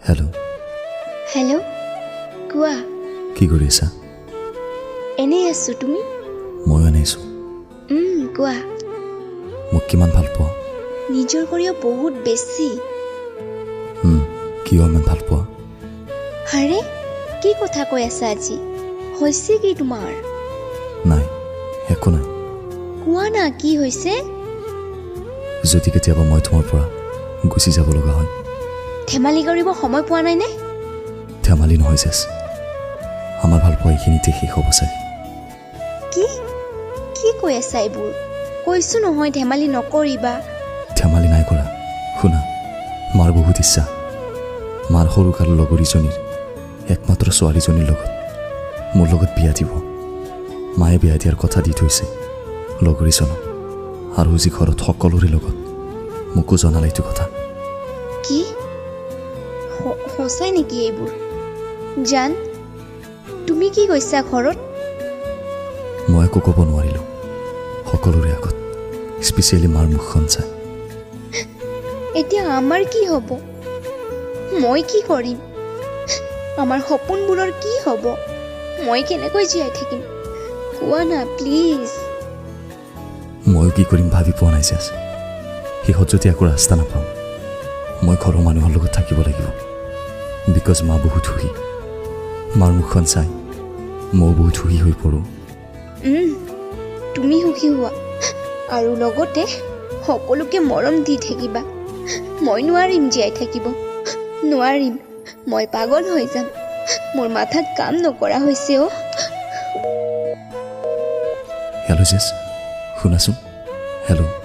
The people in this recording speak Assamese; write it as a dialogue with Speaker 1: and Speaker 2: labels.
Speaker 1: হেল্ল'
Speaker 2: হেল্ল' কোৱা
Speaker 1: কি কৰি আছা
Speaker 2: এনেই আছো তুমি
Speaker 1: ময়ো এনেই আছোঁ
Speaker 2: কোৱা
Speaker 1: মোক কিমান ভাল পোৱা
Speaker 2: নিজৰ কৰিও বহুত বেছি
Speaker 1: কিয় ইমান ভাল পোৱা
Speaker 2: আৰে কি কথা কৈ আছা আজি হৈছে কি তোমাৰ
Speaker 1: নাই একো নাই
Speaker 2: কোৱা না কি হৈছে
Speaker 1: যদি কেতিয়াবা মই তোমাৰ পৰা গুচি যাব লগা হয়
Speaker 2: ধেমালি কৰিব সময় পোৱা নাই নে
Speaker 1: ধেমালি নহয় জেছ আমাৰ ভাল পোৱা এইখিনিতে শেষ হ'ব চাগে
Speaker 2: কি কি কৈ আছা এইবোৰ কৈছো নহয় ধেমালি নকৰিবা
Speaker 1: ধেমালি নাই কৰা শুনা মাৰ বহুত ইচ্ছা মাৰ সৰুকালৰ লগৰীজনীৰ একমাত্ৰ ছোৱালীজনীৰ লগত মোৰ লগত বিয়া দিব মায়ে বিয়া দিয়াৰ কথা দি থৈছে লগৰীজনক আৰু যি ঘৰত সকলোৰে লগত মোকো জনালে এইটো কথা
Speaker 2: কি সঁচাই নেকি এইবোৰ জান তুমি কি কৈছা ঘৰত
Speaker 1: মই একো ক'ব নোৱাৰিলোঁ সকলোৰে আগত স্পেচিয়েলি মাৰ মুখখন চাই
Speaker 2: এতিয়া আমাৰ কি হ'ব মই কি কৰিম আমাৰ সপোনবোৰৰ কি হ'ব মই কেনেকৈ জীয়াই থাকিম কোৱা না প্লিজ
Speaker 1: ময়ো কি কৰিম ভাবি পোৱা নাই জেছ শেষত যদি একো ৰাস্তা নাপাওঁ মই ঘৰৰ মানুহৰ লগত থাকিব লাগিব বিকজ মা বহুত সুখী মাৰ মুখখন চাই মই বহুত সুখী হৈ পৰোঁ
Speaker 2: তুমি সুখী হোৱা আৰু লগতে সকলোকে মৰম দি থাকিবা মই নোৱাৰিম জীয়াই থাকিব নোৱাৰিম মই পাগল হৈ যাম মোৰ মাথাত কাম নকৰা হৈছে
Speaker 1: হেল্ল' জেছ শুনাচোন হেল্ল'